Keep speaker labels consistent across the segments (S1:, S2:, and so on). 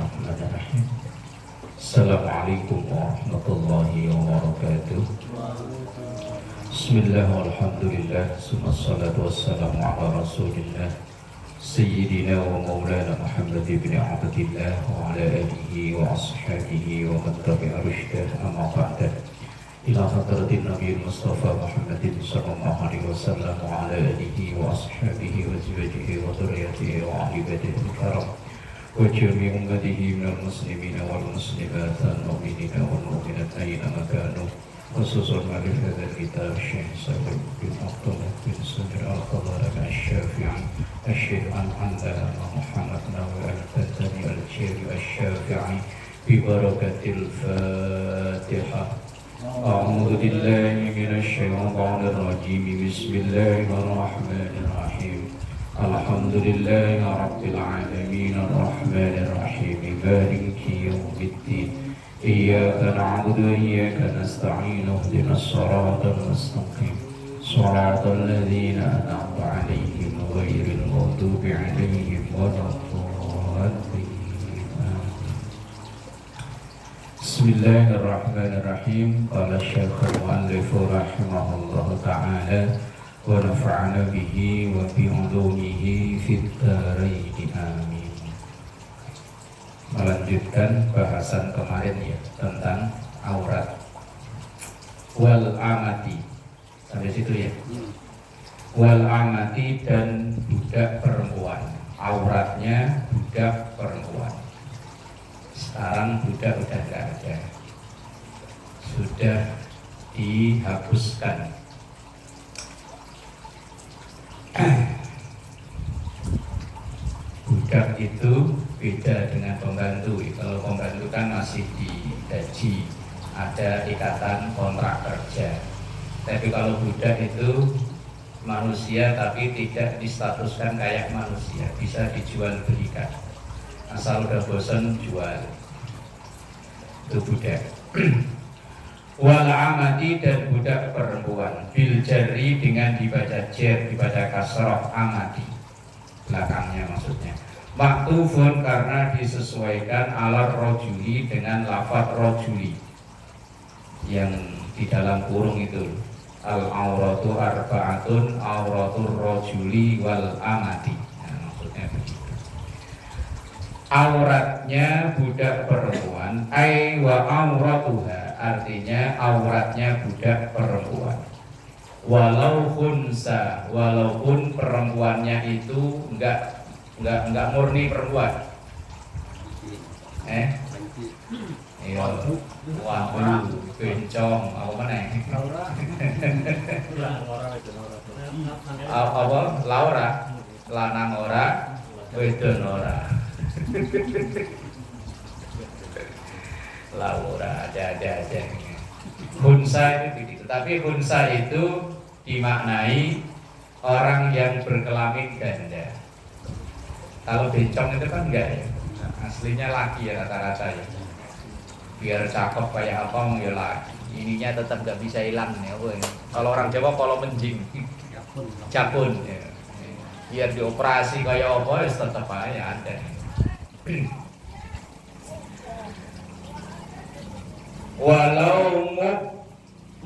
S1: Bismillahirrahmanirrahim. Assalamualaikum warahmatullahi wabarakatuh. Bismillah walhamdulillah summa salatu wassalamu ala rasulillah Sayyidina wa maulana Muhammad ibn Abdillah wa ala alihi wa ashabihi wa man tabi'a rushdah amma ba'da. Ila hadratin Nabi Mustafa Muhammadin sallallahu alaihi wasallam wa ala alihi wa ashabihi wa azwajihi wa dhurriyyatihi wa ahli baitihi al-karam wa jami' ummatihi minal muslimina wal muslimat wal mu'minina wal mu'minat ayyama kanu. Khususan ma'rif hadzal kitab Syekh Salim bin Abdullah bin Sabir al-Qadar al-Syafi'i Syekh al-Hamdallah Muhammad Nawawi al-Fatani al-Jari al-Syafi'i bi barakatil Fatihah. أعوذ بالله من الشيطان الرجيم بسم الله الرحمن الرحيم الحمد لله رب العالمين الرحمن الرحيم مالك يوم الدين إياك نعبد وإياك نستعين اهدنا الصراط المستقيم صراط الذين أنعمت عليهم غير المغضوب عليهم ولا الضالين. Bismillahirrahmanirrahim. Qala Syekhul Mu'allif rahimahullah ta'ala wa nafa'ana bihi wa bi 'ulumihi fid dharain amin. Melanjutkan bahasan kemarin ya tentang aurat wal amati. Sampai situ ya. Wal amati dan budak perempuan. Auratnya budak perempuan. Sekarang budak udah nggak ada, sudah dihapuskan. Budak itu beda dengan pembantu. Kalau pembantu kan masih digaji, ada ikatan kontrak kerja. Tapi kalau budak itu manusia tapi tidak distatuskan kayak manusia, bisa dijual belikan. Asal udah bosan jual. Itu budak. Wal amati dan budak perempuan bil jari dengan dibaca jar, dibaca kasrah amati belakangnya maksudnya. Maktufun karena disesuaikan ala rojuli dengan lafaz rojuli yang di dalam kurung itu. Al auratu arba'atun auratur rojuli wal amati. Nah, maksudnya begitu. Auratnya budak perempuan ai wa auratuha, artinya auratnya budak perempuan. Walau khunsa, walaupun perempuannya itu enggak murni perempuan. Iya, waduh, bencong, apa mana? Apa? Laura, lanang ora, wedon ora. Laura ada aja. Hunsa itu begitu. Tapi hunsa itu dimaknai orang yang berkelamin ganda. Kalau bencong itu kan enggak ya. Aslinya laki ya rata-rata ya. Biar cakep kayak apa ya laki. Ininya tetap nggak bisa hilang ya. Kalau orang Jawa kalau menjing, capun ya. Biar dioperasi kayak apa ya tetap aja ada. Walau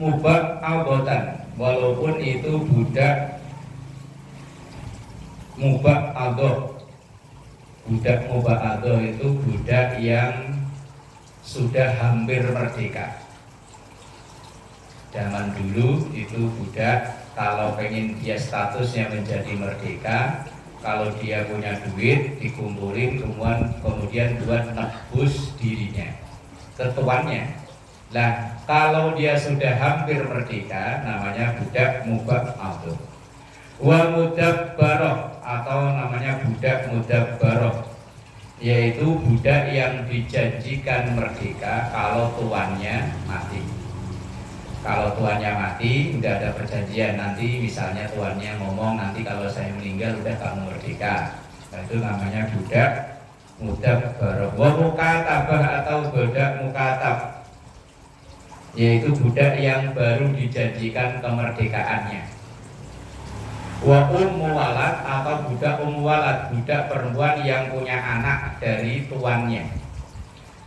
S1: mubak abotan, walaupun itu budak mubak adoh. Budak mubak adoh itu budak yang sudah hampir merdeka. Zaman dulu itu budak kalau pengen dia statusnya menjadi merdeka, kalau dia punya duit dikumpulin kemudian buat nebus dirinya ke tuannya. Nah, kalau dia sudah hampir merdeka namanya budak mubak adoh. Wa mudabbaroh atau namanya budak mudabbaroh, yaitu budak yang dijanjikan merdeka kalau tuannya mati. Kalau tuannya mati, nggak ada perjanjian. Nanti misalnya tuannya ngomong, nanti kalau saya meninggal udah kamu merdeka. Nah, itu namanya budak mudabbaroh. Wa mukatabah atau budak mukatab, yaitu budak yang baru dijanjikan kemerdekaannya. Wa ummu walad atau budak ummu walad, budak perempuan yang punya anak dari tuannya.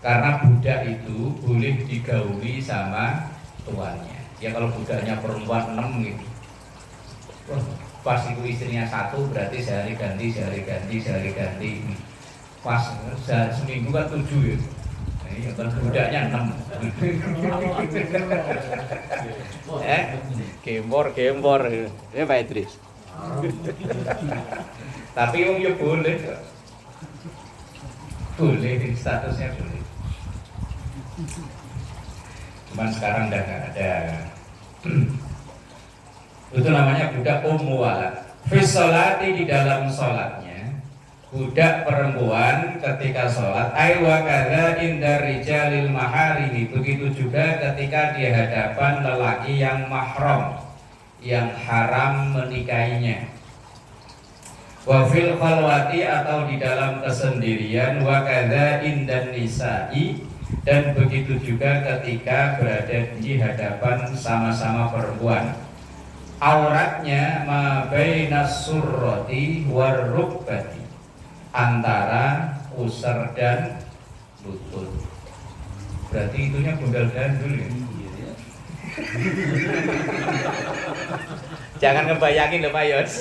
S1: Karena budak itu boleh digauli sama tuannya. Ya kalau budaknya perempuan 6 gitu, wah, pas itu istrinya 1 berarti sehari ganti. Pas seminggu kan 7 ya. Iya kan budaknya 6. Gembor. Ya Pak Idris. Tapi wong ya boleh kok. Boleh, statusnya boleh. Cuman sekarang udah nggak ada. Itu namanya budak walad. Fi sholati, di dalam sholatnya, budak perempuan ketika sholat. Ay wa kadza inda rijalil maharimi, begitu juga ketika di hadapan lelaki yang mahram, yang haram menikahinya. Wa fil khalwati, atau di dalam kesendirian. Wa kadza indan nisa'i, dan begitu juga ketika berada di hadapan sama-sama perempuan. Auratnya ma bainas surrati war rukbati, antara pusar dan lutut. Berarti itunya bundal gandul ya. Jangan ngebayangin loh Pak Yos.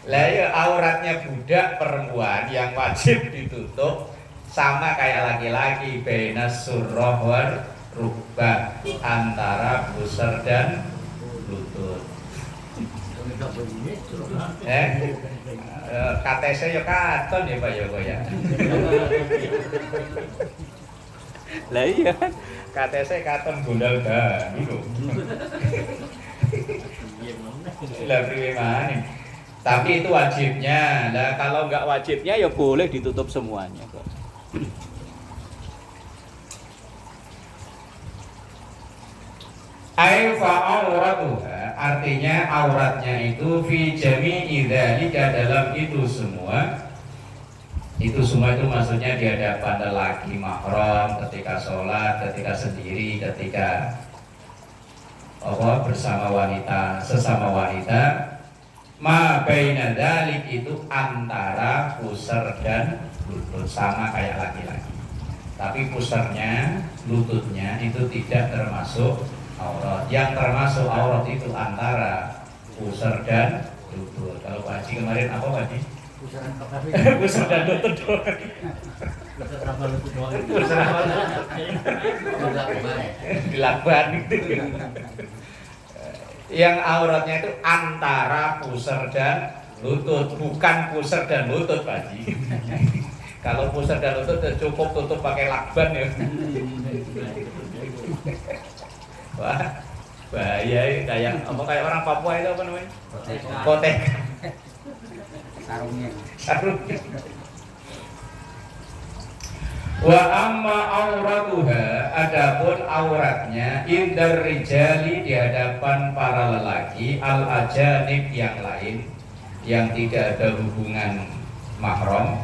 S1: Lah ya, auratnya budak perempuan yang wajib ditutup sama kayak laki-laki, bainas surrah war rukbah, antara pusar dan lutut. KTC ya katon ya Pak ya. Lah iya, KTC katon bundal dulu. Lah priwe maneh. Tapi itu wajibnya. Lah kalau enggak wajibnya ya boleh ditutup semuanya kok. Ai fa auratuha, artinya auratnya itu fi jami'i dzalika, dalam itu semua. Itu semua itu maksudnya di hadapan lelaki mahram, ketika sholat, ketika sendiri, ketika bersama wanita, sesama wanita. Ma baina dzalik, itu antara pusar dan lutut, sama kayak laki-laki. Tapi pusarnya, lututnya itu tidak termasuk aurat. Yang termasuk aurat itu antara pusar dan lutut. Kalau Pak Haji kemarin apa Pak Haji? Pusar dan lutut doang. Pusar apa? Dilakban itu. Yang auratnya itu antara pusar dan lutut, bukan pusar dan lutut Pak Haji. Kalau pusar dan lutut cukup tutup pakai lakban ya. Wah, bahaya kayak orang Papua itu apa namanya? Kotek. Sarungnya. Wa amma auratuha, adapun auratnya indar rijali, di hadapan para lelaki, al ajanib, yang lain, yang tidak ada hubungan mahram.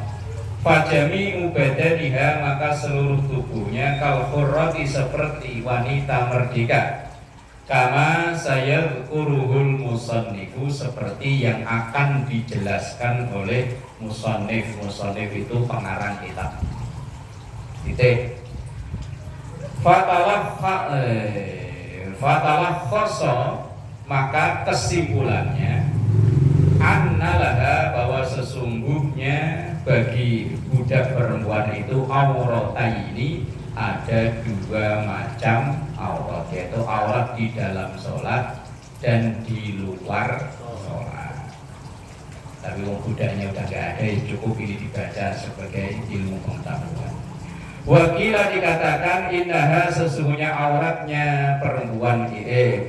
S1: Fajami ubadaniha, maka seluruh tubuhnya kal khurrati, seperti wanita merdeka. Kama sayadkuruhul musannifu, seperti yang akan dijelaskan oleh musannif. Musannif itu pengarang kitab. Titik. Fatalah khoso, maka kesimpulannya annalaha, bahwa sesungguhnya bagi budak perempuan itu aurataini, ada 2 macam aurat, yaitu aurat di dalam sholat dan di luar sholat. Tapi wong budaknya udah gak ada, cukup ini dibaca sebagai ilmu pengetahuan. Wakila, dikatakan innaha, sesungguhnya auratnya perempuan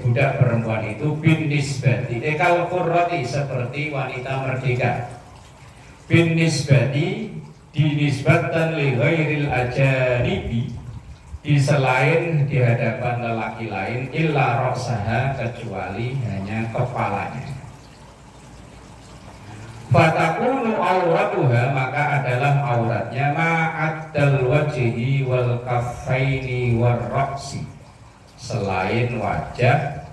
S1: budak perempuan itu bin nisbati kal qurrati, seperti wanita merdeka. Bin nisbati, dinisbatan li ghairil ajanibi, di selain di hadapan lelaki lain, illa ra'saha, kecuali hanya kepalanya. Fatakunu auratuha, maka adalah auratnya ma'addal wajhi wal kaffaini war ra'si, selain wajah,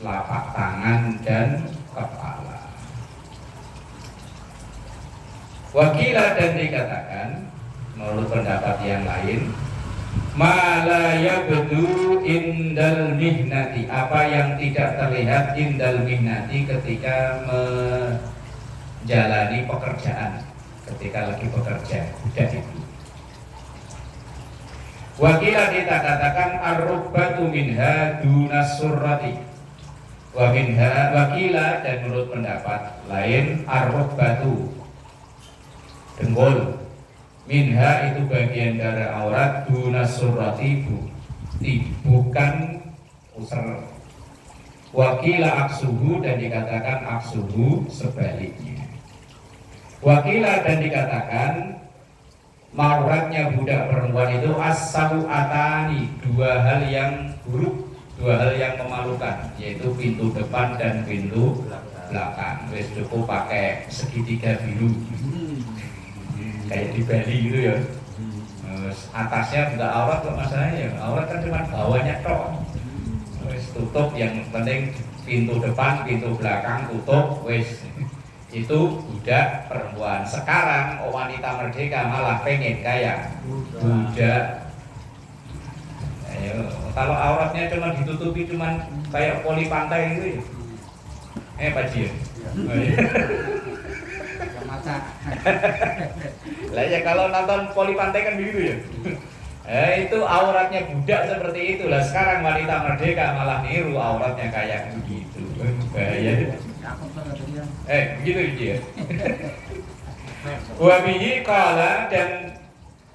S1: telapak tangan dan kepala. Wakilah dan dikatakan menurut pendapat yang lain, mala yabdu indal mihnati, apa yang tidak terlihat indal mihnati ketika menjalani pekerjaan, ketika lagi bekerja, budak itu. Wakilah kita katakan ar-rubbatu minha dunas surrati. Wa minha wakilah dan menurut pendapat lain ar-rubbatu dengkul minha itu bagian dari aurat dunas surrati bukan user. Wakilah aksuhu dan dikatakan aksuhu sebaliknya. Wakilah dan dikatakan auratnya budak perempuan itu as-sau'atani, dua hal yang buruk, dua hal yang memalukan, yaitu pintu depan dan pintu belakang. Wis cukup pakai segitiga biru kayak di Bali gitu ya. Atasnya juga aurat kok masalahnya ya. Aurat kan cuma bawahnya tok. Wis tutup, yang penting pintu depan, pintu belakang tutup, wis. Itu budak perempuan. Sekarang wanita merdeka malah pengen kayak budak. Ayo, kalau auratnya cuma ditutupi cuma kayak poli pantai gitu ya. Pak Ji.
S2: Mata.
S1: Lah ya kalau nonton poli pantai kan begitu ya. Itu auratnya budak seperti itulah. Sekarang wanita merdeka malah niru auratnya kayak begitu. Bahaya. Begitu ya. Wabihi kala, dan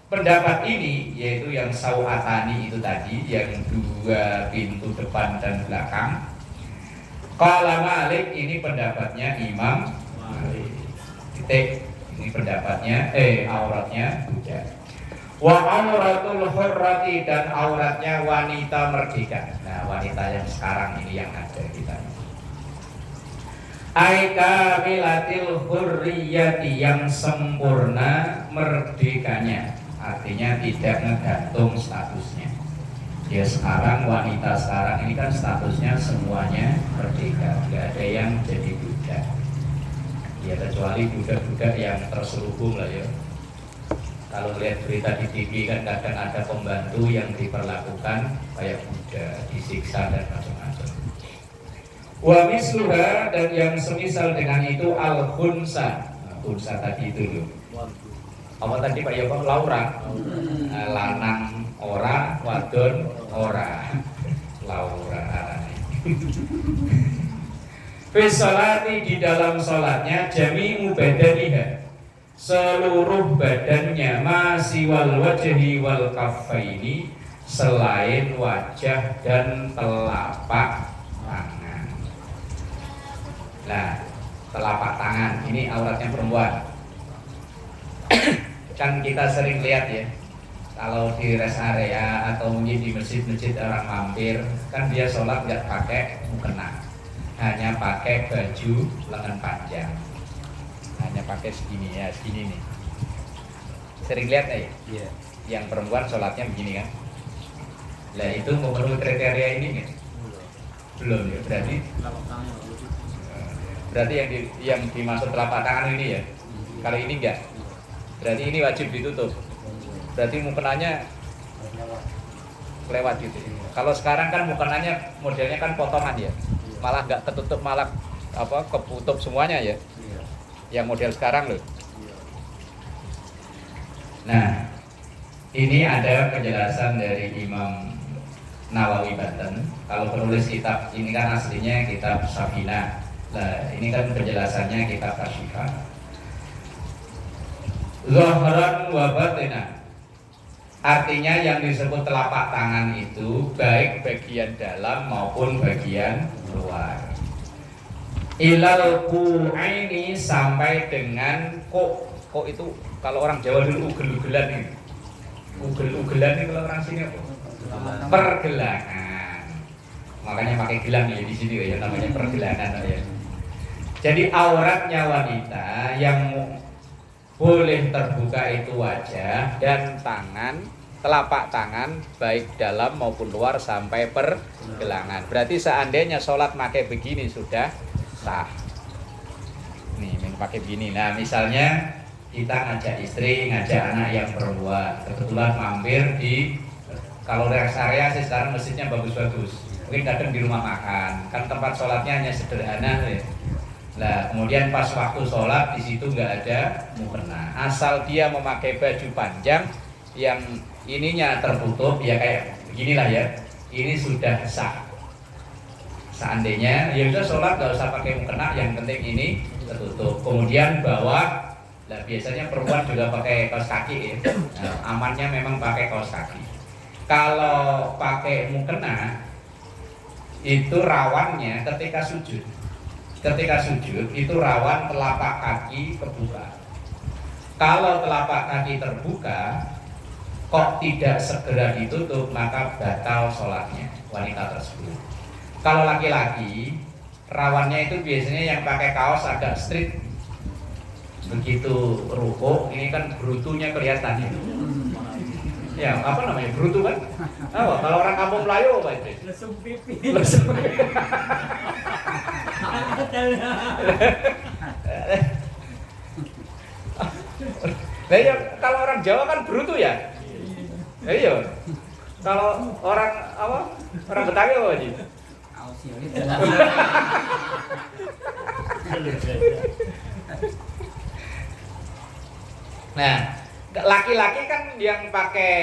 S1: pendapat ini yaitu yang sau'atani itu tadi, yang dua pintu depan dan belakang. Kala Malik, ini pendapatnya Imam Malik. Titik. Ini pendapatnya auratnya budak. Wa auratul hurrati, dan auratnya wanita merdeka. Nah, wanita yang sekarang ini yang ada kita. Aika milatil hurriyati, yang sempurna merdekanya, artinya tidak ngegantung statusnya. Ya sekarang wanita sekarang ini kan statusnya semuanya merdeka, nggak ada yang jadi budak. Ya kecuali budak-budak yang terselubung lah ya. Kalau lihat berita di TV kan kadang ada pembantu yang diperlakukan kayak budak, disiksa dan macam-macam. Wa misluha, dan yang semisal dengan itu al-khunsa. Khunsa tadi itu loh. Apa tadi Pak Yoko? Laura. Lanang ora, wadon ora. Laura. Fi sholati, di dalam sholatnya, jami'u badaniha, seluruh badannya, masiwal wajhi wal kaffaini, selain wajah dan telapak tangan. Nah, telapak tangan ini auratnya perempuan. Kan kita sering lihat ya, kalau di rest area atau mungkin di masjid-masjid orang mampir, kan dia sholat nggak pakai mukena, hanya pakai baju lengan panjang, hanya pakai segini ya, segini nih. Sering lihat ya? Iya. Yang perempuan sholatnya begini kan? Lah itu memenuhi kriteria ini nih? Belum ya, berarti yang dimaksud telapak tangan ini ya. Kalau ini enggak, berarti ini wajib ditutup. Berarti mukenanya lewat gitu. Kalau sekarang kan mukenanya modelnya kan potongan ya, malah enggak ketutup, malah ketutup semuanya ya. Yang model sekarang loh. Nah, ini ada penjelasan dari Imam Nawawi Banten. Kalau penulis kitab ini kan aslinya kitab Safina. Nah, ini kan penjelasannya kitab Kasyifah. Zahran wa batina, artinya yang disebut telapak tangan itu baik bagian dalam maupun bagian luar. Ilal ku'aini, sampai dengan kok itu kalau orang Jawa dulu ugel-ugelan ini. Ugel-ugelan ini kalau orang sini apa? Pergelangan. Makanya pakai gelang ya di sini ya, namanya pergelangan ya. Jadi auratnya wanita yang boleh terbuka itu wajah dan tangan, telapak tangan baik dalam maupun luar sampai pergelangan. Berarti seandainya sholat pakai begini sudah sah. Nih, pakai begini. Nah, misalnya kita ngajak istri, ngajak anak yang perempuan, kebetulan mampir di, kalau rest area sih sekarang masjidnya bagus-bagus, mungkin kadang di rumah makan, kan tempat sholatnya hanya sederhana ya. Nah, kemudian pas waktu sholat di situ nggak ada mukena. Asal dia memakai baju panjang yang ininya tertutup ya kayak beginilah ya. Ini sudah sah. Seandainya ya udah sholat nggak usah pakai mukena, yang penting ini tertutup. Kemudian bawa, nah biasanya perempuan juga pakai kaos kaki ya. Nah, amannya memang pakai kaos kaki. Kalau pakai mukena itu rawannya ketika sujud. Ketika sujud itu rawan telapak kaki kebuka. Kalau telapak kaki terbuka kok tidak segera ditutup, maka batal sholatnya wanita tersebut. Kalau laki-laki rawannya itu biasanya yang pakai kaos agak strip. Begitu rukuk ini kan brutunya kelihatan. Ya, apa namanya? Brutu kan? Oh, kalau orang kampung Melayu apa itu?
S2: Lesung pipi.
S1: Lesung pipi. Nah, ya, kalau orang Jawa kan brutu ya. Ya iya. Kalau orang apa? Orang Betawi apa sih? Nah, laki-laki kan yang pakai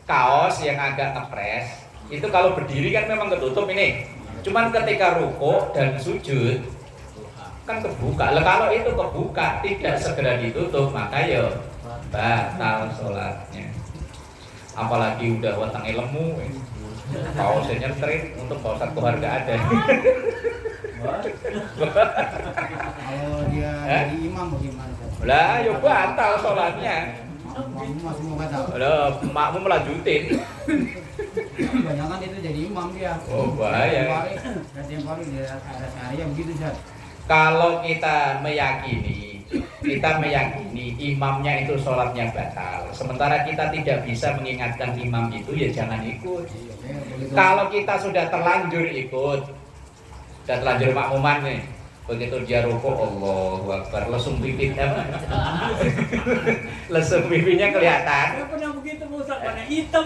S1: kaos yang agak ngepres, itu kalau berdiri kan memang ketutup ini. Cuman ketika rukuk dan sujud kan kebuka. Lah kalau itu kebuka tidak segera ditutup, maka ya batal sholatnya. Apalagi udah wetenge lemu, kaosnya nyentrit, untuk kaos tuh harga ada.
S2: Kalau dia jadi imam bagaimana?
S1: Lah, ya batal sholatnya.
S2: Masih mau kata.
S1: Lah, makmu melanjutin.
S2: Kebanyakan itu jadi imam dia.
S1: Oh, bahaya.
S2: Setiap hari dia ada area begitu Ustaz.
S1: Kalau kita meyakini imamnya itu sholatnya batal, sementara kita tidak bisa mengingatkan imam itu, ya jangan ikut. Kalau kita sudah terlanjur ikut, sudah terlanjur makmuman nih, begitu dia rukuk, Allahu Akbar, lesung pipinya lesung pipinya kelihatan.
S2: Saya pernah begitu Ustaz, warna hitam.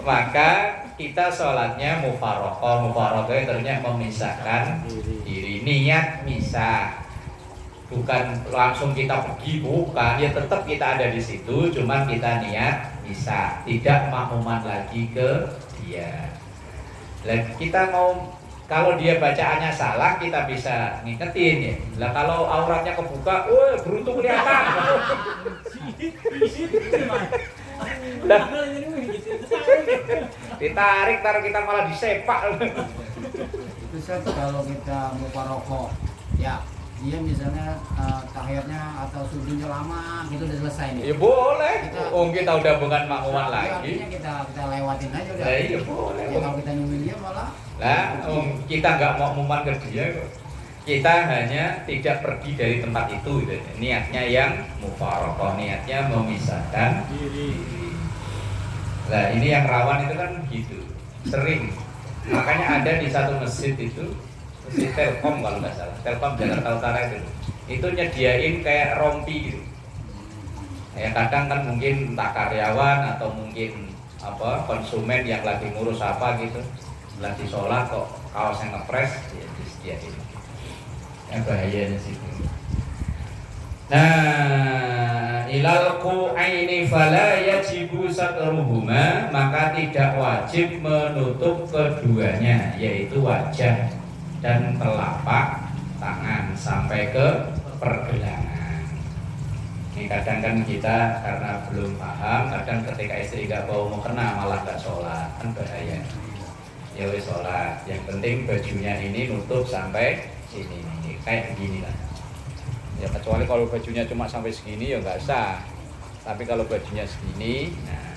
S1: Maka kita sholatnya mufaroqah. Mufaroqah itu artinya memisahkan diri. Niat misah, bukan langsung kita pergi, bukan. Ya tetap kita ada di situ, cuman kita niat misah, tidak makmuman lagi ke dia. Dan kita mau, kalau dia bacaannya salah kita bisa ngingetin ya. Lah kalau auratnya kebuka, beruntung kelihatan. Lah, ditarik, taruh kita malah disepak.
S2: Itu Ustaz, kalau kita mau paroko, ya dia misalnya tahiyatnya atau sujudnya lama gitu udah selesai nih.
S1: Ya boleh. Kita udah bukan makmuman lagi.
S2: Kita lewatin aja udah.
S1: Iya boleh.
S2: Ya, kalau kita nyumin dia malah.
S1: Lah, kita nggak makmuman ke dia kok. Kita hanya tidak pergi dari tempat itu gitu. Niatnya yang mufaroqah, niatnya memisahkan diri. Nah, ini yang rawan itu kan gitu. Sering. Makanya ada di satu masjid itu, masjid Telkom kalau nggak salah, Telkom Jakarta Utara itu nyediain kayak rompi gitu. Ya kadang kan mungkin entah karyawan atau mungkin apa konsumen yang lagi ngurus apa gitu, lagi sholat kok kaos yang ngepres, ya disediain. Yang bahayanya sih. Nah, ilal qu'aini fala yajibu satruhuma, maka tidak wajib menutup keduanya, yaitu wajah dan telapak tangan sampai ke pergelangan. Ini kadang kan kita karena belum paham, kadang ketika istri nggak bawa mukena malah nggak sholat, kan bahaya. Ya wis sholat, yang penting bajunya ini nutup sampai sini, kayak begini lah. Ya kecuali kalau bajunya cuma sampai segini ya nggak sah. Tapi kalau bajunya segini, nah,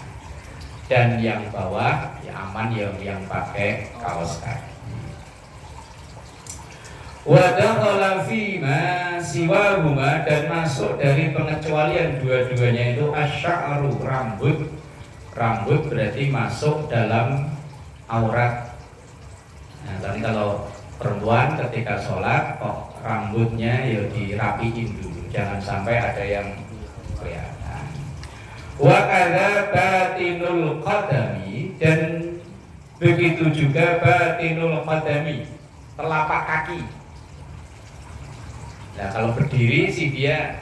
S1: dan yang bawah ya aman, yang pakai kaos kaki. Wadakhala fima siwahuma, dan masuk dari pengecualian dua-duanya itu asy'aru, rambut. Rambut berarti masuk dalam aurat. Nah, tadi kalau Perempuan ketika sholat kok rambutnya ya dirapiin dulu, jangan sampai ada yang kelihatan. Wa kadza batinul qadami, dan begitu juga batinul qadami, telapak kaki. Nah kalau berdiri sih dia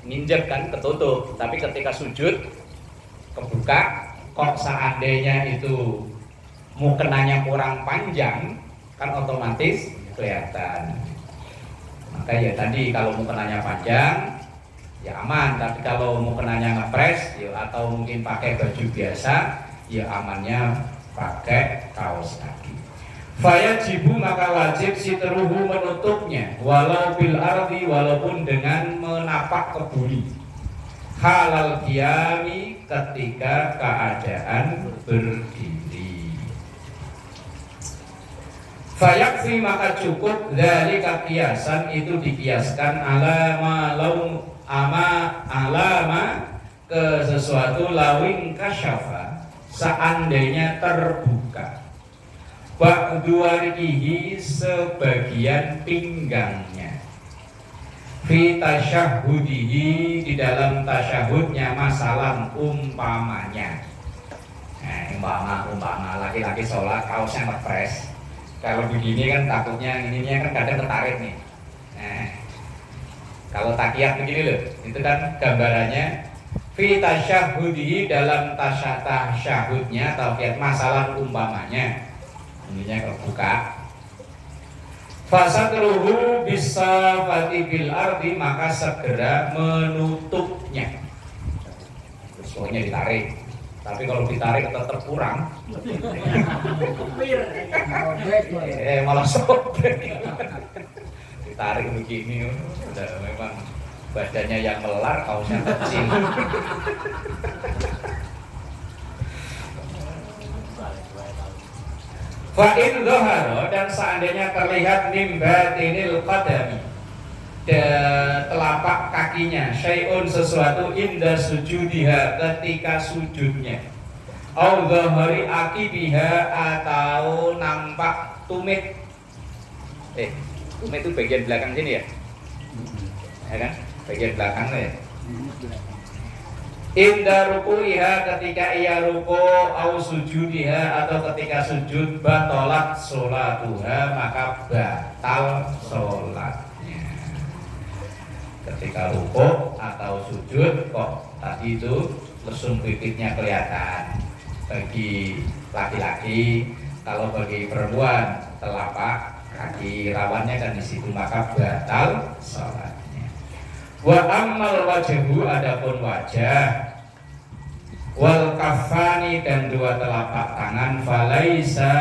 S1: nginjek kan ketutup, tapi ketika sujud kebuka. Kok seandainya itu mukenanya kurang panjang, kan otomatis kelihatan. Maka ya tadi kalau mukenanya panjang ya aman, tapi kalau mukenanya ngepres ya, atau mungkin pakai baju biasa ya amannya pakai kaos kaki. Fayajibu, maka wajib sitruhu, menutupnya, walau bil ardi, walaupun dengan menapak ke bumi, halal qiyami, ketika keadaan berdiri. Fayakfi, maka cukup, dzalika kiasan, itu dikiaskan alama ke sesuatu lawing kasyafa, seandainya terbuka ba'du warikihi, sebagian pinggangnya, fi tasyahhudihi, di dalam tasyahudnya, masalah umpamanya. Nah, umpama laki-laki sholat kaosnya ngepres, kalau begini kan takutnya ininya kan kadang ketarik nih. Nah, kalau takiyah begini loh, itu kan gambarannya fi tasyahhudihi, dalam tasyahudnya atau masalah umpamanya, ininya kebuka. Fasatruhu bisa fati bil ardi, maka segera menutupnya. Pokoknya ditarik. Tapi kalau ditarik tetap kurang. Malah sobek. Ditarik begini, udah memang badannya yang melar, kaosnya kecil. Fa'in dhahara, dan seandainya terlihat min batinil qadami, telapak kakinya, syai'un, sesuatu, inda sujudiha, ketika sujudnya, au dhahari akibiha, atau nampak tumit. Tumit itu bagian belakang sini ya? Ya kan? Bagian belakang ya? Inda ruku'iha, ketika ia ruku, au sujudiha, atau ketika sujud, batalat sholatuha, maka batal sholatnya. Ketika ruku atau sujud kok tadi itu lesung pipitnya kelihatan bagi laki-laki, kalau bagi perempuan telapak kaki rawannya kan di situ, maka batal sholatnya. Wa ammal wajhu, adapun wajah, wal kafani, dan dua telapak tangan, falaisa,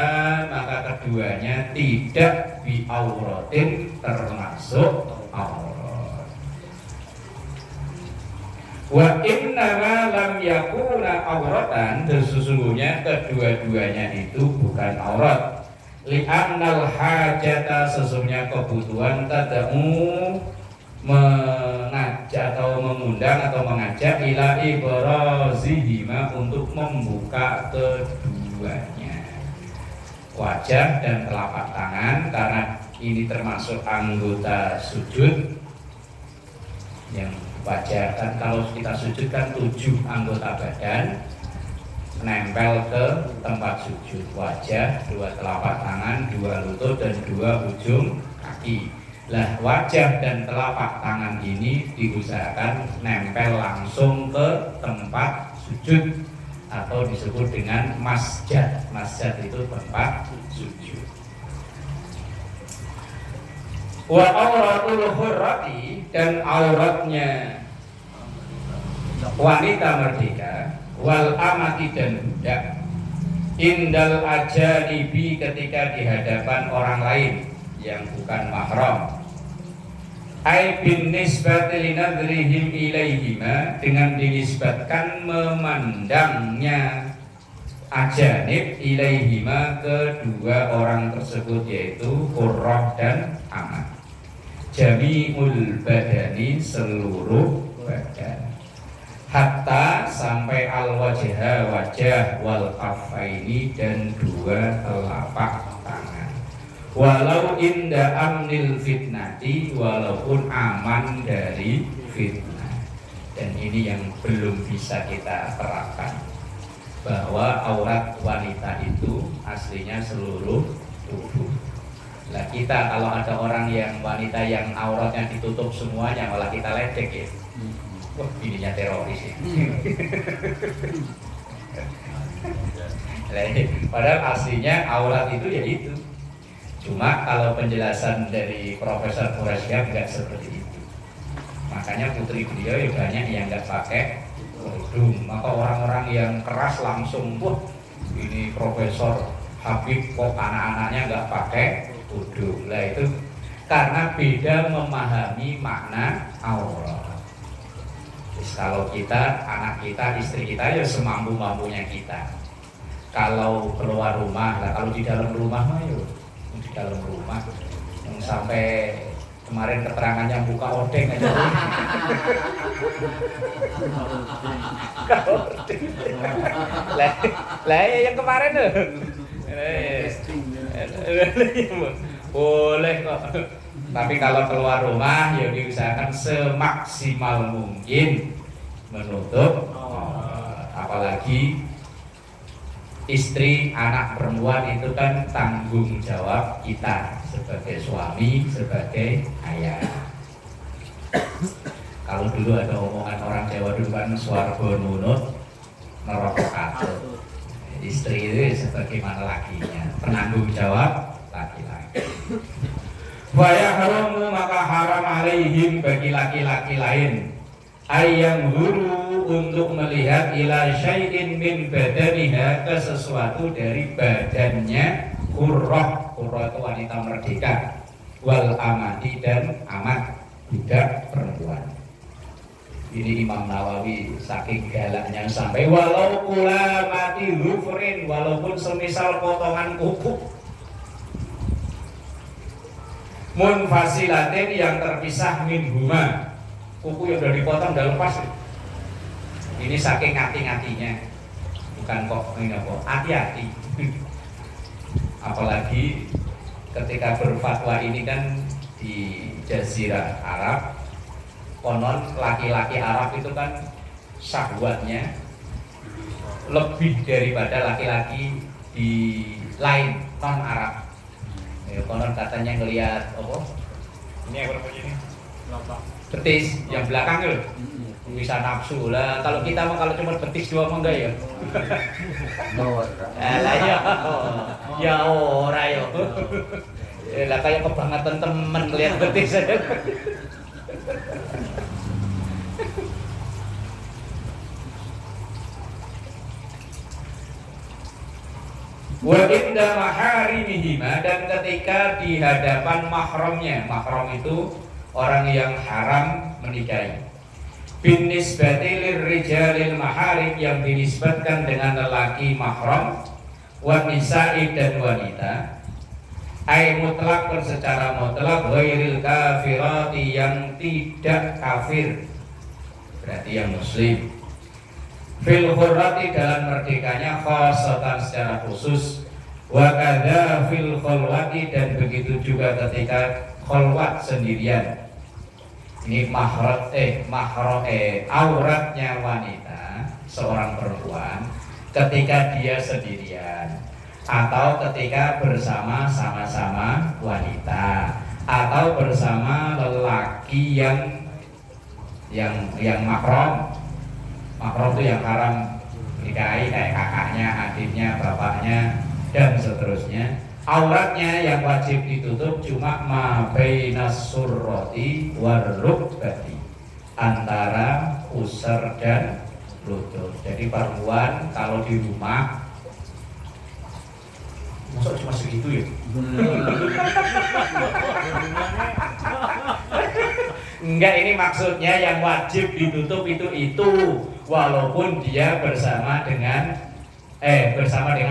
S1: maka keduanya tidak bi auratin, termasuk aurat. Wa innama lam yakuna auratan, dan sesungguhnya kedua-duanya itu bukan aurat. Li'annal hajata, sesungguhnya kebutuhan, tadamu, mengajak atau mengundang atau mengajak, ila ibrazihima, untuk membuka keduanya, wajah dan telapak tangan, karena ini termasuk anggota sujud. Yang wajah kan, kalau kita sujud kan 7 anggota badan menempel ke tempat sujud, wajah, 2 telapak tangan, 2 lutut, dan 2 ujung kaki. Lah wajah dan telapak tangan ini diusahakan nempel langsung ke tempat sujud, atau disebut dengan masjad. Masjad itu tempat sujud. Wa auratul hurrati, dan auratnya wanita merdeka, wal amati, dan budak, indal ajanibi, ketika di hadapan orang lain yang bukan mahram, ai bin nisbati linadrihim ilaihima, dengan dinisbatkan memandangnya ajanib ilaihima, kedua orang tersebut, yaitu hurrah dan amat, jami'ul badani, seluruh badan, hatta, sampai al wajha, wajah, wal kafaini, dan 2 telapak tangan, walau inda amnil fitnati, walaupun aman dari fitnah. Dan ini yang belum bisa kita terapkan, bahwa aurat wanita itu aslinya seluruh tubuh. Nah kita kalau ada orang yang wanita yang auratnya ditutup semuanya, malah kita ledek ya. Wah ininya teroris ya. Padahal aslinya aurat itu ya itu. Cuma kalau penjelasan dari Profesor Quraisyah nggak seperti itu. Makanya putri beliau ya banyak yang nggak pakai kerudung. Maka orang-orang yang keras langsung, wah ini Profesor Habib kok anak-anaknya nggak pakai kerudung. Lah itu karena beda memahami makna aurat. Terus kalau kita, anak kita, istri kita ya semampu-mampunya kita. Kalau keluar rumah, lah kalau di dalam rumah mah yuk di dalam rumah yang sampai kemarin keterangannya buka odeng aja. Lah yang kemarin tuh boleh kok. Tapi kalau keluar rumah ya diusahakan semaksimal mungkin menutup, apalagi istri, anak perempuan itu kan tanggung jawab kita sebagai suami, sebagai ayah. Kalau dulu ada omongan orang Jawa dulu kan swarga nunut, neraka katut. Istri itu sebagaimana lakinya, penanggung jawab laki-laki. Waya haramu maka haram alaihim bagi laki-laki lain ayam huru untuk melihat ila syai'in min badaniha ke sesuatu dari badannya hurrah. Hurrah itu wanita merdeka, wal amati dan amat budak perempuan. Ini Imam Nawawi saking galaknya sampai walau kula mati hufrin, walaupun semisal potongan kuku munfasilatin yang terpisah min huma, kuku yang udah dipotong udah lepas. Ini saking ngati-ngatinya, bukan kok ini kok hati-hati. Apalagi ketika berfatwa ini kan di Jazirah Arab, konon laki-laki Arab itu kan syahwatnya lebih daripada laki-laki di lain non Arab. Ya, konon katanya ngelihat apa? Ini apa namanya ini? Betis yang belakang loh. Bisa nafsu lah. Kalau kita mah kalau cuma betis doang mah enggak ya. Lah ya. Ya ora yo. Lah kayak kebangetan temen ngelihat betis aja. Wa inda maharimihima, dan ketika di hadapan mahramnya. Mahram itu orang yang haram menikahi. Bin nisbati lirrijalil maharim, yang dinisbatkan dengan lelaki mahram, wa nisa'i dan wanita. Ai mutlak secara mutlak, ghairil kafirati yang tidak kafir, berarti yang muslim. Fil hurrati dalam merdekanya, khosatan secara khusus. Wa kadza fil khalwati, dan begitu juga ketika khalwat sendirian. Ini auratnya wanita, seorang perempuan ketika dia sendirian, atau ketika bersama sama-sama wanita, atau bersama lelaki yang mahram. Mahram itu yang haram nikahi, kayak kakaknya, adiknya, bapaknya, dan seterusnya. Auratnya yang wajib ditutup cuma ma bainas surrati warrukbati, antara pusar dan lutut. Jadi perempuan kalau di rumah, masa cuma segitu ya? Enggak, ini maksudnya yang wajib ditutup itu walaupun dia bersama dengan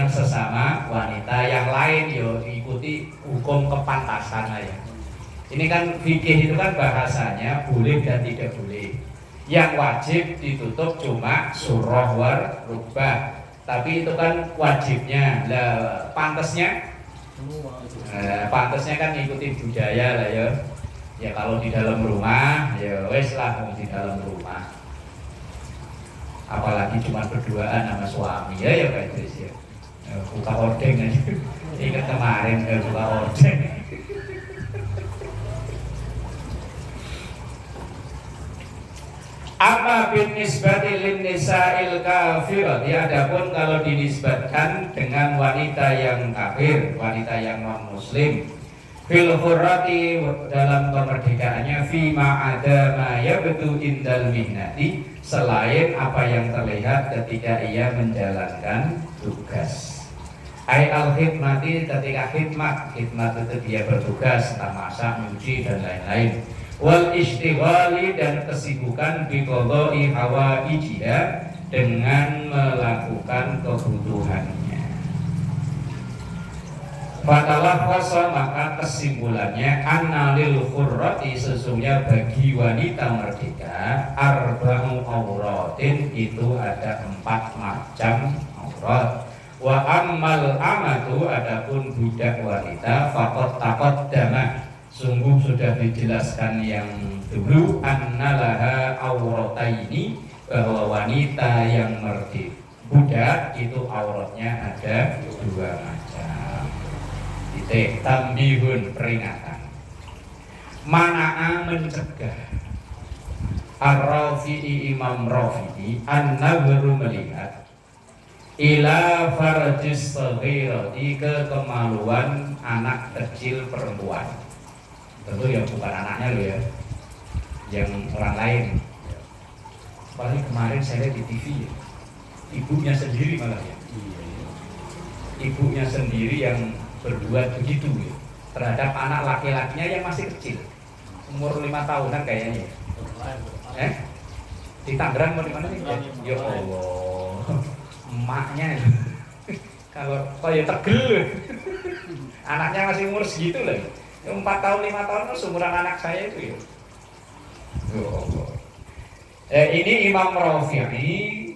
S1: sesama wanita. Yang lain yo ikuti hukum kepantasan aja. Ini kan fikih itu kan bahasanya boleh dan tidak boleh. Yang wajib ditutup cuma surah war rukbah, tapi itu kan wajibnya. Lah pantasnya Pantasnya kan ngikutin budaya lah ya. Ya kalau di dalam rumah ya wes lah di dalam rumah. Apalagi cuma berduaan sama suami ya Pak Idris ya. Buka ordeng aja. Ingat kemarin buka ordeng. Apa bin nisbati lin nisa'il kafirat, ya adapun kalau dinisbatkan dengan wanita yang kafir, wanita yang non muslim, fil hurrati dalam kemerdekaannya, fima ada ma yabdu indal mihnati, selain apa yang terlihat ketika ia menjalankan tugas. Ai al khidmati, ketika khidmat itu dia bertugas entah masak, nyuci dan lain-lain. Wal istighali, dan kesibukan biqadai hawaijiha, dengan melakukan kebutuhannya. Fatalah khasa, maka kesimpulannya annalil khurrati, sesungguhnya bagi wanita merdeka arba'u auratin, itu ada 4 macam aurat. Wa ammal amatu, adapun budak wanita, faqad taqaddama, sungguh sudah dijelaskan yang dulu, annalaha aurataini, bahwa wanita yang merdeka budak itu auratnya ada 2 macam. Titik tambihun, peringatan. Mana'a, mencegah. Ar-Rafi'i, Imam Rafi'i, an-nazru, melihat, ila farjis saghirati, ke kemaluan anak kecil perempuan. Tentu yang bukan anaknya lo ya, yang orang lain. Apalagi kemarin saya lihat di TV ya, ibunya sendiri malah ya, ibunya sendiri yang berbuat begitu ya, terhadap anak laki-lakinya yang masih kecil, umur 5 tahunan kayaknya. Di Tangerang mau di mana nih? Ya Allah, emaknya kalau ya tegel, anaknya masih umur segitu lah. 4 tahun 5 tahun kan seumuran anak saya itu ya. Ini Imam Rafi'i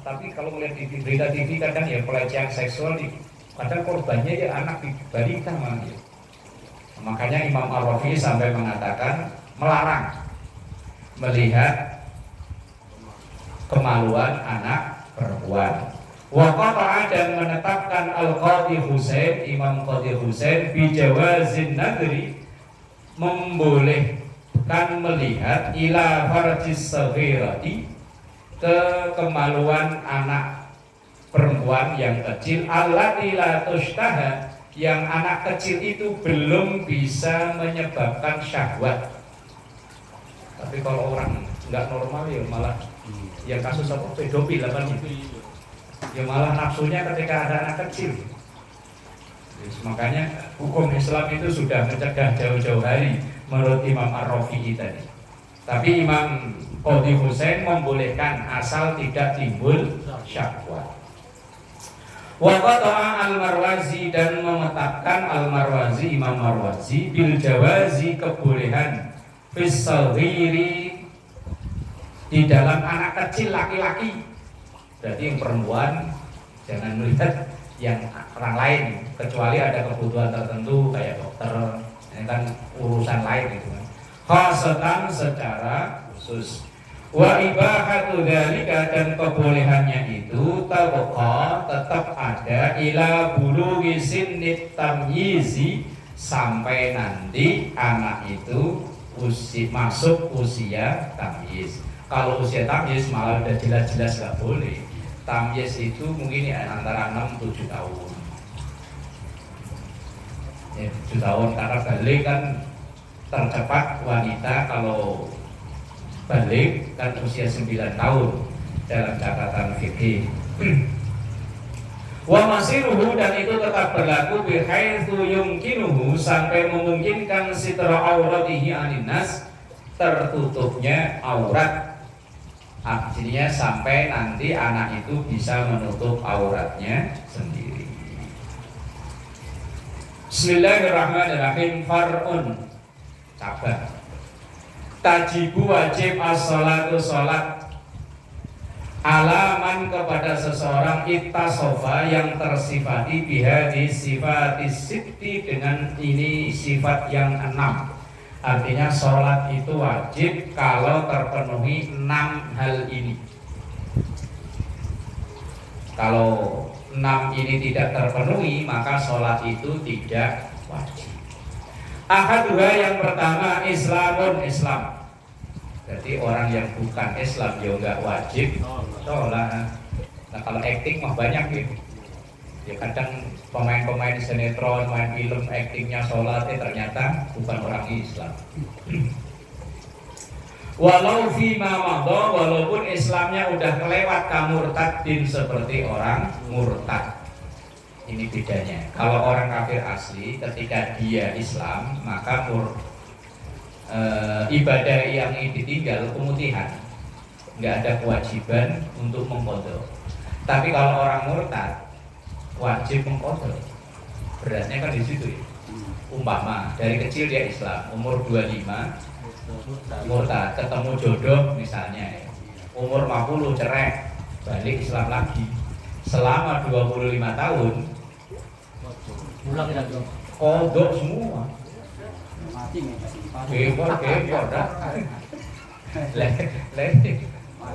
S1: tapi kalau melihat di berita TV kadang ya pelecehan seksual, kadang korbannya ya anak balita malah ya. Makanya Imam Rafi'i sampai mengatakan melarang melihat kemaluan anak perempuan. Waqata'a, dan menetapkan Al-Qadhi Husain, Imam Qadhi Husain, bijawazin nadri, membolehkan melihat ila farjis saghirati, ke kemaluan anak perempuan yang kecil, allati la tushtaha, yang anak kecil itu belum bisa menyebabkan syahwat. Tapi kalau orang nggak normal ya malah yang kasus apa pedofil apa gitu, ya malah nafsunya ketika ada anak kecil. Makanya hukum Islam itu sudah mencegah jauh-jauh hari menurut Imam Ar-Rafi'i tadi. Tapi Imam Qadhi Husain membolehkan asal tidak timbul syahwat. Wa qata'a Al-Marwazi, dan menetapkan Al-Marwazi, Imam Marwazi, bil jawazi, kebolehan fis saghiri, di dalam anak kecil laki-laki. Berarti yang perempuan jangan melihat yang orang lain, kecuali ada kebutuhan tertentu kayak dokter, ini kan urusan lain itu kan. Khasatan, secara khusus. Wa ibahatu dzalika, dan kebolehannya itu tabqa, tetap ada ila bulughi sinnit tamyizi, sampai nanti anak itu masuk usia tamyiz. Kalau usia tamyiz malah udah jelas-jelas gak boleh. Tamyiz itu mungkin ya antara 6-7 tahun. Ya, 7 tahun, karena balik kan tercepat wanita kalau balik kan usia 9 tahun dalam catatan fikih. Wa masiruhu, dan itu tetap berlaku bihaitsu yumkinuhu, sampai memungkinkan sitra auratihi aninnas, tertutupnya aurat. Artinya sampai nanti anak itu bisa menutup auratnya sendiri. Bismillahirrahmanirrahim. Far'un, cabang. Tajibu, wajib as-salatu, sholat. Alaman kepada seseorang ittasofa yang tersifati bihadi sifati sitti dengan ini sifat yang 6. Artinya sholat itu wajib kalau terpenuhi 6 hal ini. Kalau 6 ini tidak terpenuhi maka sholat itu tidak wajib. Ahaduha yang pertama Islamun Islam. Jadi orang yang bukan Islam juga nggak wajib sholat. Nah kalau acting mah banyak gitu. Ya kadang pemain-pemain sinetron, main film, actingnya sholat, ternyata bukan orang Islam. Walau fima madha, walaupun Islamnya udah kelewat kamurtadin seperti orang murtad. Ini bedanya. Kalau orang kafir asli ketika dia Islam maka ibadah yang ditinggal kemutihan, nggak ada kewajiban untuk mengqadha. Tapi kalau orang murtad wajib mengqadha. Beratnya kan di situ ya. Umpama dari kecil dia Islam, umur 25 murtad, ketemu jodoh misalnya ya. Umur 50 cerai, balik Islam lagi. Selama 25 tahun
S2: Pulang kita dong.
S1: kodok semua.
S2: Mati nih kasih
S1: Kepor dah.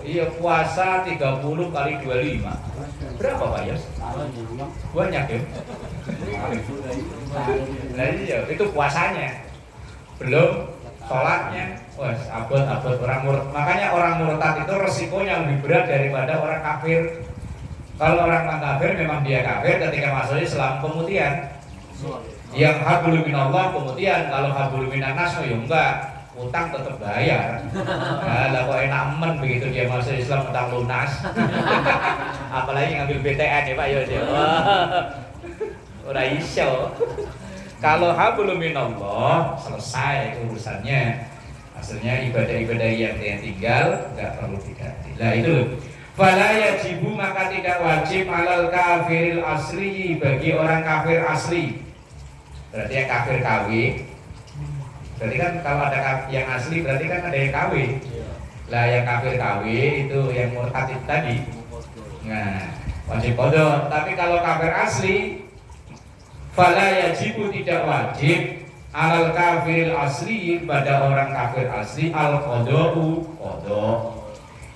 S1: Iya puasa 30 kali 25. Berapa Pak Yos? Banyak ya? Nah iya, itu puasanya. Belum sholatnya. Wah, abot orang murtad. Makanya orang murtad itu resikonya lebih berat daripada orang kafir. Kalau orang kafir memang dia kafir ketika masuk Islam kemudian yang hablum minallah kemudian kalau hablum minannas ya enggak, utang tetap bayar. Lah kok enak men begitu dia masuk Islam utang lunas. Apalagi ngambil BTN ya Pak ya. Ora iso. Kalau hablum minallah selesai urusannya. Hasilnya ibadah-ibadah yang dia tinggal enggak perlu diganti. Lah itu fala yajibu maka tidak wajib alal kafiril asli bagi orang kafir asli. Berarti yang kafir KW. Berarti kan kalau ada yang asli berarti kan ada yang KW. Lah yang kafir KW itu yang murtad itu tadi. Nah, wajib qadha. Tapi kalau kafir asli fala yajibu tidak wajib alal kafiril asli pada orang kafir asli al qada'u qadha.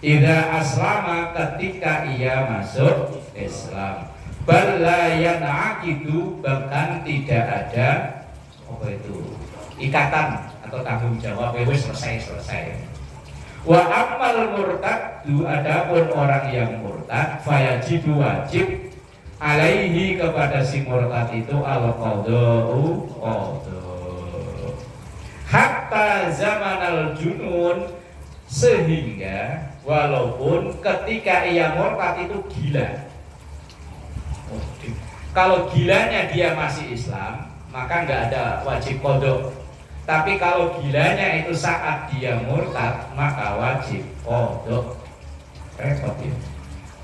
S1: Idza aslama ketika ia masuk Islam. Bal la yan'aqidu bahkan tidak ada apa itu ikatan atau tanggung jawab wis selesai. Wa ammal murtadu adapun orang yang murtad fayajibu wajib alaihi kepada si murtad itu al qada'u qadha. Hatta zamanal junun sehingga walaupun ketika ia murtad itu gila. Kalau gilanya dia masih Islam, maka nggak ada wajib qadha. Tapi kalau gilanya itu saat dia murtad, maka wajib qadha. Repot ya.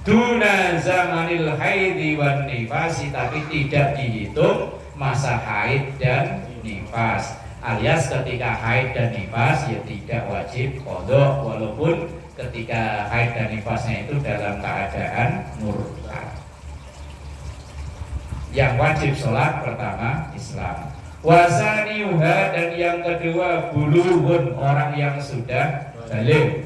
S1: Duna zamanil haidhi wan nifasi, tapi tidak dihitung masa haid dan nifas. Alias ketika haid dan nifas ya tidak wajib qadha walaupun ketika haid dan nifasnya itu dalam keadaan murtad. Yang wajib sholat pertama Islam. Wasaniuha dan yang kedua bulughun orang yang sudah baligh.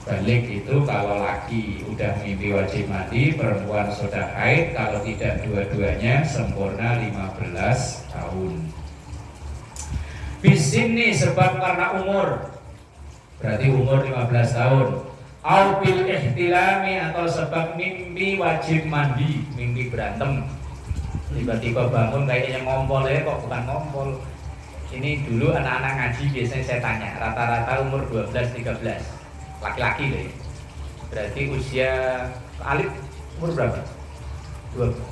S1: Baligh itu kalau laki udah mimpi wajib mandi, perempuan sudah haid, kalau tidak dua-duanya sempurna 15 tahun. Bisini sebab karena umur, berarti umur 15 tahun. Au bil ihtilami atau sebab mimpi wajib mandi, mimpi berantem. Tiba-tiba bangun kayaknya ngompol ya, kok bukan ngompol. Ini dulu anak-anak ngaji biasanya saya tanya, rata-rata umur 12-13. Laki-laki loh ya. Berarti usia Alif umur berapa?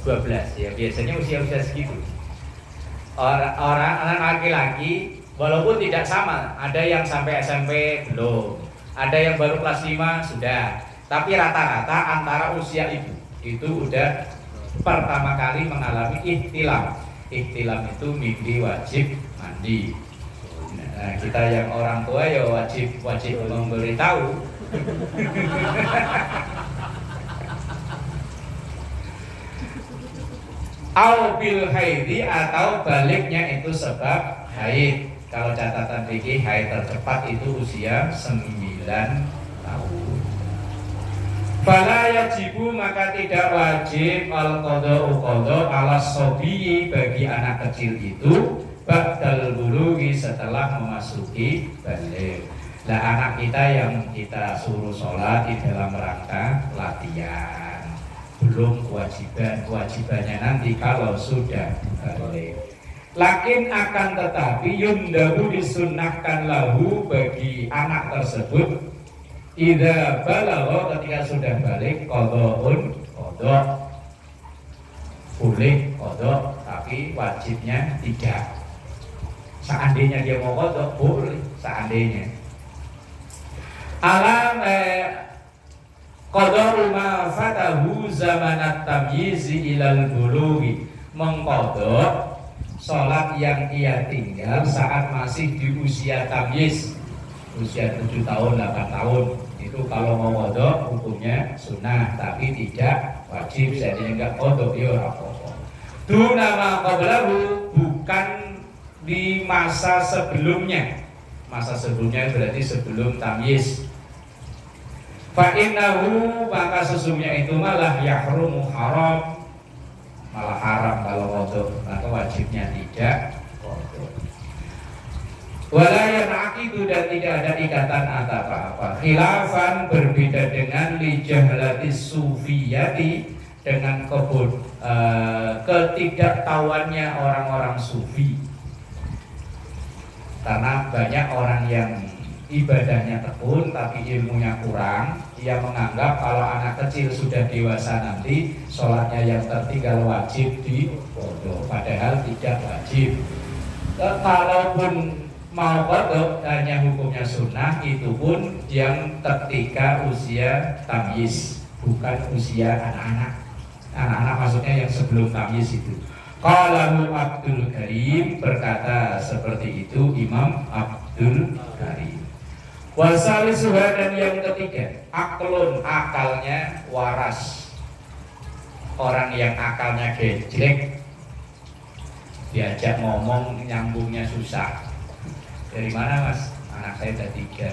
S1: 12 ya, biasanya usia-usia segitu. Orang anak laki-laki walaupun tidak sama, ada yang sampai SMP belum. Ada yang baru kelas 5 sudah, tapi rata-rata antara usia itu udah pertama kali mengalami ihtilam. Ihtilam itu mimpi wajib mandi. Nah, kita yang orang tua ya wajib memberitahu Au bil haidi atau baliknya itu sebab haid. Kalau catatan fikih haid tercepat itu usia 9 tahun. Fala yajibu maka tidak wajib al-qada'u qada' ala sobiyi bagi anak kecil itu ba'dal bulughi setelah memasuki balik. Nah anak kita yang kita suruh sholat di dalam rangka latihan, belum kewajibannya nanti kalau sudah balik. Lakin akan tetapi yundabu disunnahkan lahu bagi anak tersebut idza balagha ketika sudah balik qada'un qada', boleh qada' tapi wajibnya tidak. Seandainya dia mau qada' boleh seandainya. Alam qada'u ma fatahu zamanat tamyizi ilal bulughi, mengqada' sholat yang ia tinggal saat masih di usia tamyiz, usia 7 tahun, 8 tahun. Itu kalau mau qada hukumnya sunnah tapi tidak wajib. Seandainya enggak qada ya ora apa-apa. Duna ma qablahu, bukan di masa sebelumnya. Masa sebelumnya berarti sebelum tamyiz. Fa innahu, maka sesungguhnya itu malah yahrumu haram, malah haram kalau qada, maka wajibnya tidak qada. Wala yanaqidu, dan tidak ada ikatan atau apa-apa. Khilafan, berbeda dengan li jahlatis sufiyati, dengan ketidaktahuannya orang-orang sufi. Karena banyak orang yang ibadahnya tekun tapi ilmunya kurang. Dia menganggap kalau anak kecil sudah dewasa nanti sholatnya yang tertinggal wajib di qada, padahal tidak wajib. Kalaupun mau qada hanya hukumnya sunnah, itu pun yang ketika usia tamyiz, bukan usia anak-anak. Anak-anak maksudnya yang sebelum tamyiz itu. Qalahu Abdul Karim, berkata seperti itu Imam Abdul Karim. Wasalisuha, dan yang ketiga aklun, akalnya waras. Orang yang akalnya gejlek, diajak ngomong nyambungnya susah. Dari mana mas? Anak saya ada 3.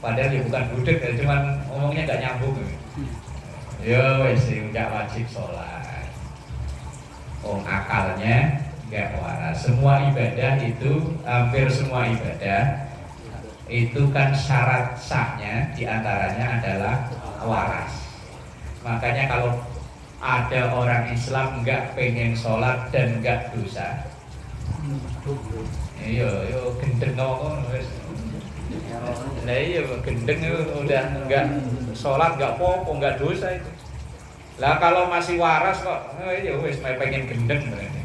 S1: Padahal dia bukan budek, cuman ngomongnya gak nyambung. Yo wes nggak wajib sholat. Akalnya nggak waras. Semua ibadah itu, hampir semua ibadah itu kan syarat sahnya diantaranya adalah waras. Makanya kalau ada orang Islam nggak pengen sholat dan nggak dosa, yo gendeng kok. Nah iya gendeng udah nggak sholat nggak popo nggak dosa itu. Lah kalau masih waras kok, ya wes pengen gendeng berarti.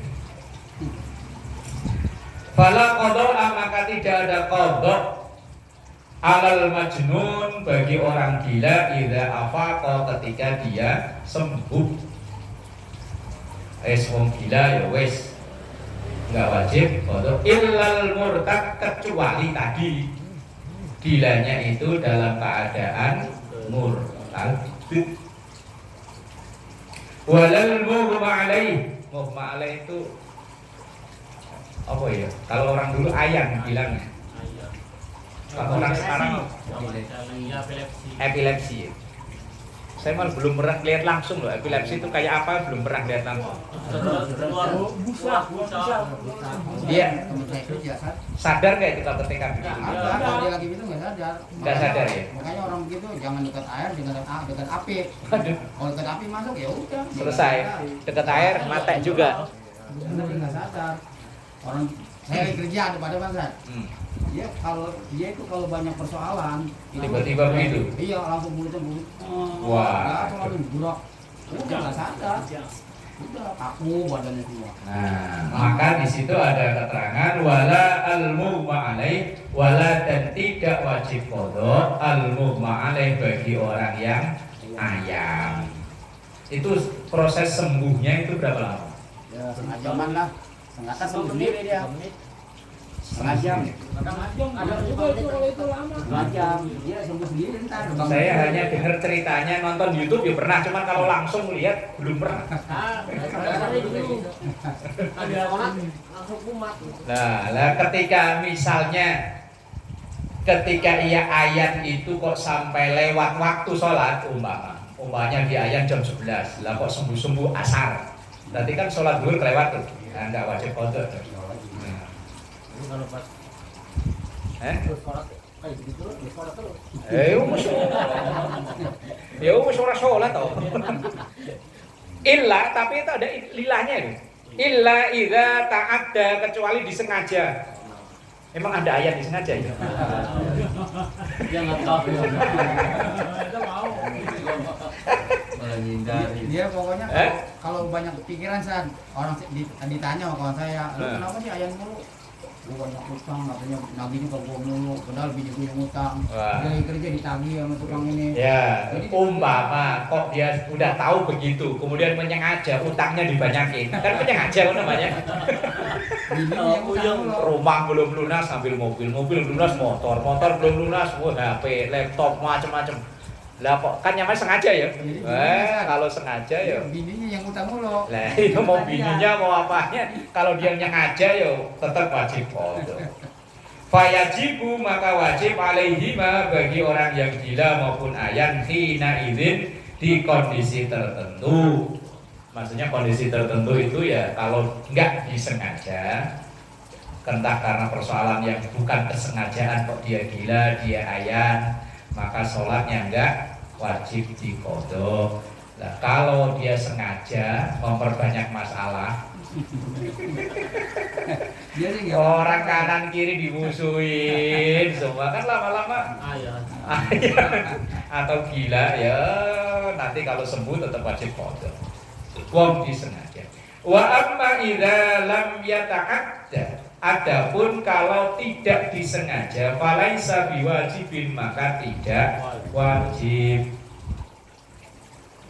S1: Fala qada, maka tidak ada qada alal majnun bagi orang gila idza afaqa, ketika dia sembuh. Wong gila ya wes enggak wajib qada illal murtad, kecuali tadi gilanya itu dalam keadaan murtad. Walal mughma alaih, mughma alaih itu apa ya? Kalau orang dulu ayam bilangnya. Kalau orang sekarang epilepsi. Saya malah belum pernah lihat langsung loh epilepsi itu kayak apa, belum pernah lihat langsung. Dia sadar nggak itu kalau ketika begitu?
S2: Kalau dia lagi itu nggak sadar.
S1: Nggak sadar ya.
S2: Makanya orang begitu jangan dekat air, dekat api. Kalau dekat api masuk ya udah.
S1: Selesai. Dekat air mati juga.
S2: Benar, dia nggak sadar. Orang saya kerja ada pada bangsa. Dia kalau banyak persoalan
S1: tiba-tiba begitu.
S2: Iya, langsung mulutnya bulat.
S1: Wah.
S2: Langsung burak. Udah nggak sadar. Udah kaku badannya semua.
S1: Nah, maka di situ ada keterangan wala al-mughma alaih, wala, dan tidak wajib qada al-mughma alaih bagi orang yang ayam. Itu proses sembuhnya itu berapa lama?
S2: Ya, setengah jaman lah. Setengah kan sembuh sendiri dia. setengah jam.
S3: Ada juga itu kalau itu lama.
S2: Setengah jam. Dia sembuh sendiri ntar.
S1: Saya hanya dengar ceritanya, nonton YouTube ya pernah, cuman kalau langsung lihat belum pernah.
S3: Ada orang langsung kumat.
S1: Nah, ketika misalnya ketika ia ayan itu kok sampai lewat waktu sholat umpamanya di ayan jam 11, lah kok sembuh-sembuh asar, berarti kan sholat zuhur kelewat tuh, nah, nggak wajib qadha. Nah.
S3: Kalau pas sholat kayak gitu sholat terus.
S1: Wis ora sholat toh. Illa, tapi itu ada lilahnya itu. Illa idza ta'adda, kecuali disengaja. Emang ada ayat disengaja ya?
S3: Dia nggak tahu.
S2: Dia pokoknya kalau banyak pikiran San, orang ditanya sama kawan saya, lu kenapa sih ayam mulu? Gue banyak utang, katanya nagihnya ke gue mulu, padahal bini gue yang utang. Dia kerja ditagih sama tukang ini.
S1: Ya, umpama kok dia udah tahu begitu, kemudian menyengaja utangnya dibanyakin, kan menyengaja kan namanya. Rumah belum lunas sambil mobil belum lunas, motor belum lunas, HP, laptop macam-macam. Lah kok kan nyampe sengaja ya? Kalau sengaja ya.
S2: Bininya yang utang mulu.
S1: Lah itu mau bininya mau apanya? Kalau dia sengaja ya tetap wajib qadha. Fayajibu, maka wajib alaihima bagi orang yang gila maupun ayan hina idzin di kondisi tertentu. Maksudnya kondisi tertentu itu ya kalau enggak disengaja, entah karena persoalan yang bukan kesengajaan kok dia gila, dia ayan, maka sholatnya enggak wajib diqadha. Nah, kalau dia sengaja memperbanyak masalah, orang kanan kiri dimusuhin, semua kan lama-lama atau gila ya, nanti kalau sembuh tetap wajib qadha. Wong disengaja. Wa amma idza lam yata'adda, adapun kalau tidak disengaja, falaisa biwajibin, maka tidak wajib.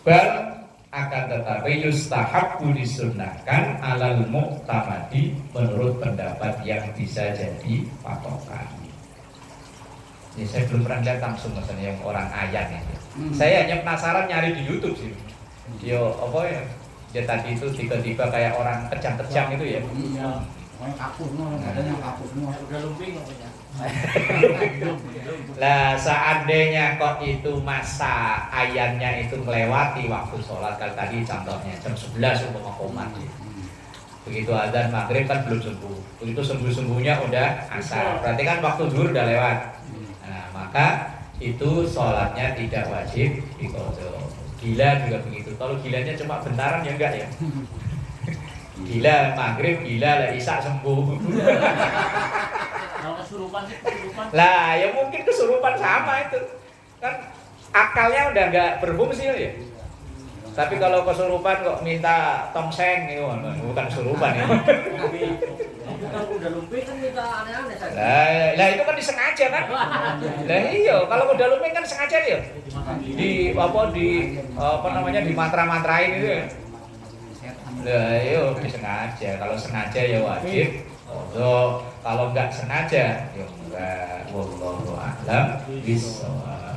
S1: Bal, akan tetapi yustahabbu, disunnahkan, alal muqtamadi, menurut pendapat yang bisa jadi patokan. Ini saya belum pernah lihat langsung misalnya yang orang ayan itu. Saya hanya penasaran nyari di YouTube sih. Yo apa ya? Dia tadi itu tiba-tiba kayak orang kejang-kejang itu ya.
S2: Iya. Orang kaku semua, katanya kaku semua.
S3: Udah lumping pokoknya.
S1: Lah seandainya kok itu masa ayannya itu melewati waktu sholat, kalau tadi contohnya jam 11 umpama komat. Begitu azan maghrib kan belum sembuh. Begitu sembuh-sembuhnya udah asar. Berarti kan waktu zuhur udah lewat. Nah, maka itu sholatnya tidak wajib diqadha. Gila juga begitu. Kalau gilanya cuma bentaran ya enggak ya. Gila maghrib, gila lah isya sembuh.
S3: Kalau kesurupan sih kesurupan.
S1: Lah ya mungkin kesurupan sama itu. Kan akalnya udah enggak berfungsi ya. Tapi kalau kesurupan kok minta tongseng itu bukan kesurupan ya.
S3: Kalau udah lumping kan minta aneh-aneh saja.
S1: Lah itu kan disengaja kan? Lah iya, kalau udah lumping kan sengaja dia. Di apa namanya di mantra-mantrain itu ya. Lah iya disengaja. Kalau sengaja ya wajib. Kalau enggak sengaja ya enggak. Wallahu a'lam bishawab.